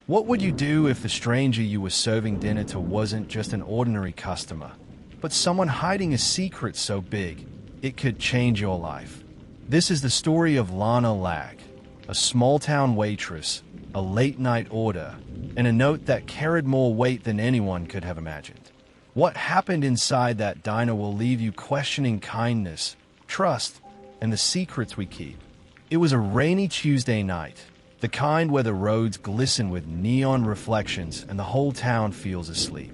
What would you do if the stranger you were serving dinner to wasn't just an ordinary customer, but someone hiding a secret so big it could change your life? This is the story of Lana Lag, a small-town waitress, a late-night order, and a note that carried more weight than anyone could have imagined. What happened inside that diner will leave you questioning kindness, trust, and the secrets we keep. It was a rainy Tuesday night, the kind where the roads glisten with neon reflections and the whole town feels asleep.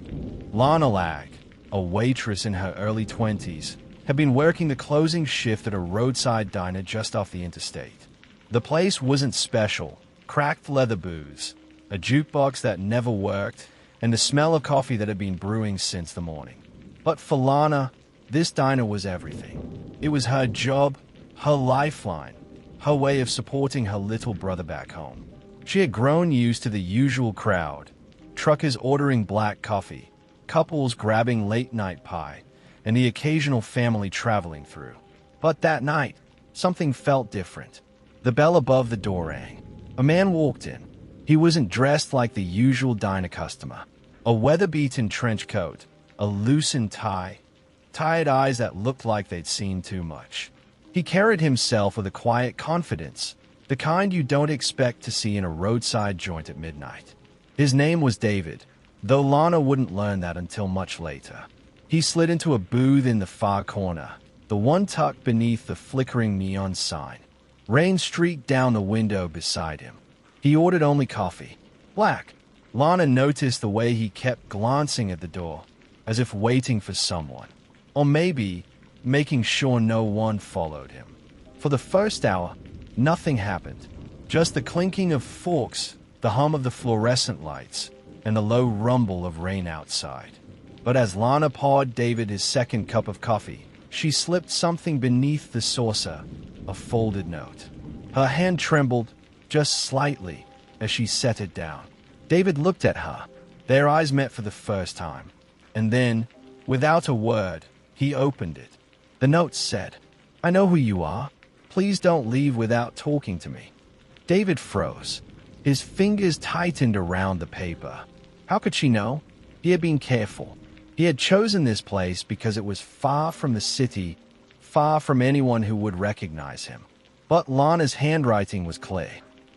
Lana Lag, a waitress in her early 20s, had been working the closing shift at a roadside diner just off the interstate. The place wasn't special: cracked leather booze, a jukebox that never worked, and the smell of coffee that had been brewing since the morning. But for Lana, this diner was everything. It was her job, her lifeline, her way of supporting her little brother back home. She had grown used to the usual crowd: truckers ordering black coffee, couples grabbing late-night pie, and the occasional family traveling through. But that night, something felt different. The bell above the door rang. A man walked in. He wasn't dressed like the usual diner customer. A weather-beaten trench coat, a loosened tie, tired eyes that looked like they'd seen too much. He carried himself with a quiet confidence, the kind you don't expect to see in a roadside joint at midnight. His name was David, though Lana wouldn't learn that until much later. He slid into a booth in the far corner, the one tucked beneath the flickering neon sign. Rain streaked down the window beside him. He ordered only coffee. Black. Lana noticed the way he kept glancing at the door, as if waiting for someone. Or maybe making sure no one followed him. For the first hour, nothing happened. Just the clinking of forks, the hum of the fluorescent lights, and the low rumble of rain outside. But as Lana poured David his second cup of coffee, she slipped something beneath the saucer, a folded note. Her hand trembled, just slightly, as she set it down. David looked at her. Their eyes met for the first time. And then, without a word, he opened it. The note said, "I know who you are. Please don't leave without talking to me." David froze. His fingers tightened around the paper. How could she know? He had been careful. He had chosen this place because it was far from the city, far from anyone who would recognize him. But Lana's handwriting was clear,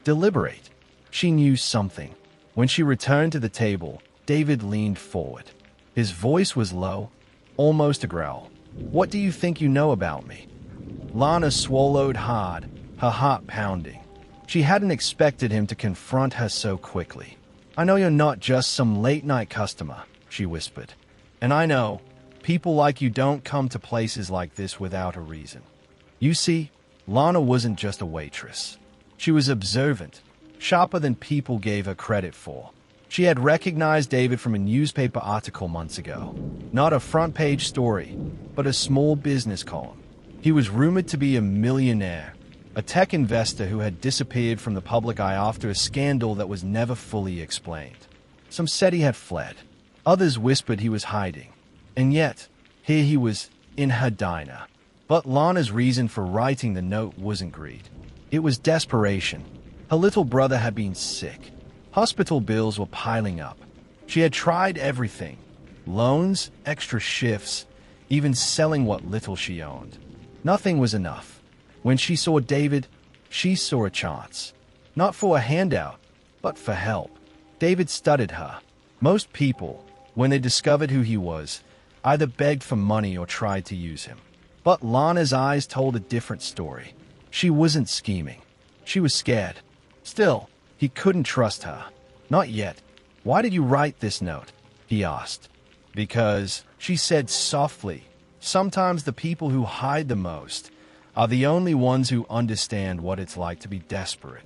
deliberate. She knew something. When she returned to the table, David leaned forward. His voice was low, almost a growl. "What do you think you know about me?" Lana swallowed hard, her heart pounding. She hadn't expected him to confront her so quickly. "I know you're not just some late-night customer," she whispered. "And I know people like you don't come to places like this without a reason." You see, Lana wasn't just a waitress. She was observant, sharper than people gave her credit for. She had recognized David from a newspaper article months ago. Not a front-page story, but a small business column. He was rumored to be a millionaire, a tech investor who had disappeared from the public eye after a scandal that was never fully explained. Some said he had fled. Others whispered he was hiding. And yet, here he was, in her diner. But Lana's reason for writing the note wasn't greed. It was desperation. Her little brother had been sick. Hospital bills were piling up. She had tried everything: loans, extra shifts, even selling what little she owned. Nothing was enough. When she saw David, she saw a chance. Not for a handout, but for help. David studied her. Most people, when they discovered who he was, either begged for money or tried to use him. But Lana's eyes told a different story. She wasn't scheming. She was scared. Still, he couldn't trust her. Not yet. "Why did you write this note?" he asked. "Because," she said softly, "sometimes the people who hide the most are the only ones who understand what it's like to be desperate."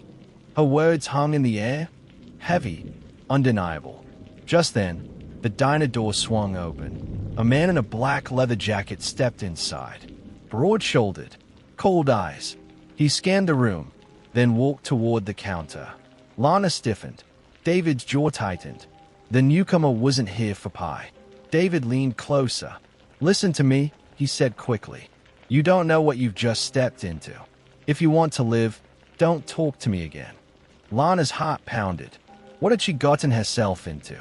Her words hung in the air, heavy, undeniable. Just then, the diner door swung open. A man in a black leather jacket stepped inside. Broad-shouldered, cold eyes. He scanned the room, then walked toward the counter. Lana stiffened. David's jaw tightened. The newcomer wasn't here for pie. David leaned closer. "Listen to me," he said quickly. "You don't know what you've just stepped into. If you want to live, don't talk to me again." Lana's heart pounded. What had she gotten herself into?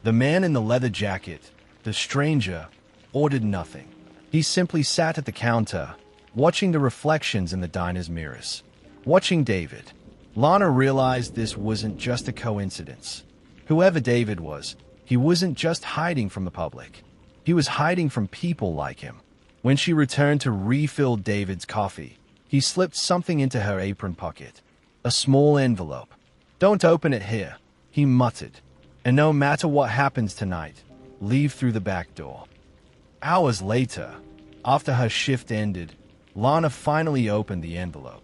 The man in the leather jacket, the stranger, ordered nothing. He simply sat at the counter, watching the reflections in the diner's mirrors. Watching David. Lana realized this wasn't just a coincidence. Whoever David was, he wasn't just hiding from the public. He was hiding from people like him. When she returned to refill David's coffee, he slipped something into her apron pocket. A small envelope. "Don't open it here," he muttered. "And no matter what happens tonight, leave through the back door." Hours later, after her shift ended, Lana finally opened the envelope.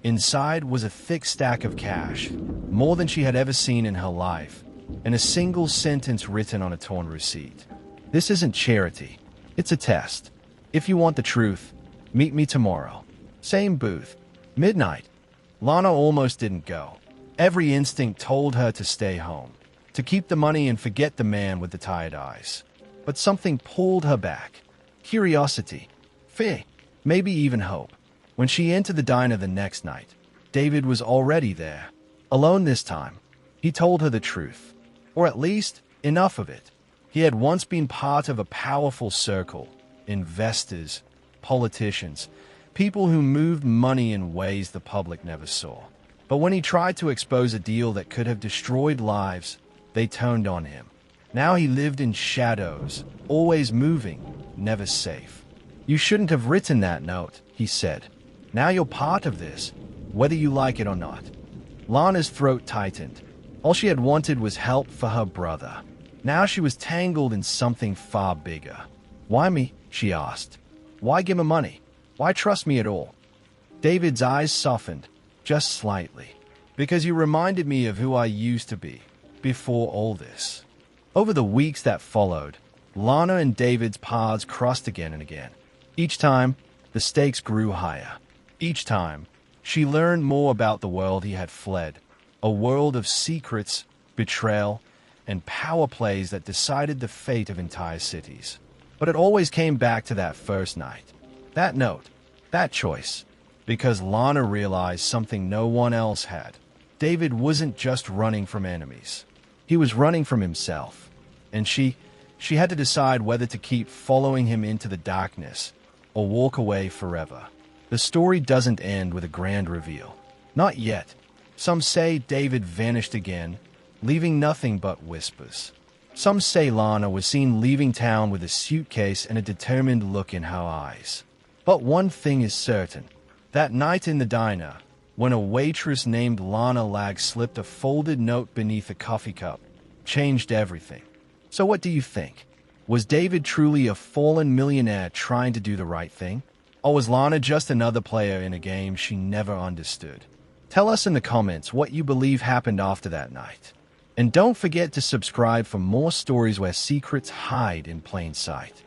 Inside was a thick stack of cash, more than she had ever seen in her life, and a single sentence written on a torn receipt. "This isn't charity. It's a test. If you want the truth, meet me tomorrow. Same booth. Midnight." Lana almost didn't go. Every instinct told her to stay home, to keep the money and forget the man with the tired eyes. But something pulled her back. Curiosity, fear, maybe even hope. When she entered the diner the next night, David was already there. Alone this time, he told her the truth, or at least enough of it. He had once been part of a powerful circle, investors, politicians, people who moved money in ways the public never saw. But when he tried to expose a deal that could have destroyed lives, they turned on him. Now he lived in shadows, always moving, never safe. "You shouldn't have written that note," he said. "Now you're part of this, whether you like it or not." Lana's throat tightened. All she had wanted was help for her brother. Now she was tangled in something far bigger. "Why me?" she asked. "Why give him money? Why trust me at all?" David's eyes softened, just slightly. "Because you reminded me of who I used to be, before all this." Over the weeks that followed, Lana and David's paths crossed again and again. Each time, the stakes grew higher. Each time, she learned more about the world he had fled, a world of secrets, betrayal, and power plays that decided the fate of entire cities. But it always came back to that first night, that note, that choice, because Lana realized something no one else had. David wasn't just running from enemies. He was running from himself, and she had to decide whether to keep following him into the darkness or walk away forever. The story doesn't end with a grand reveal. Not yet. Some say David vanished again, leaving nothing but whispers. Some say Lana was seen leaving town with a suitcase and a determined look in her eyes. But one thing is certain. That night in the diner, when a waitress named Lana Lag slipped a folded note beneath a coffee cup, changed everything. So what do you think? Was David truly a fallen millionaire trying to do the right thing? Or was Lana just another player in a game she never understood? Tell us in the comments what you believe happened after that night. And don't forget to subscribe for more stories where secrets hide in plain sight.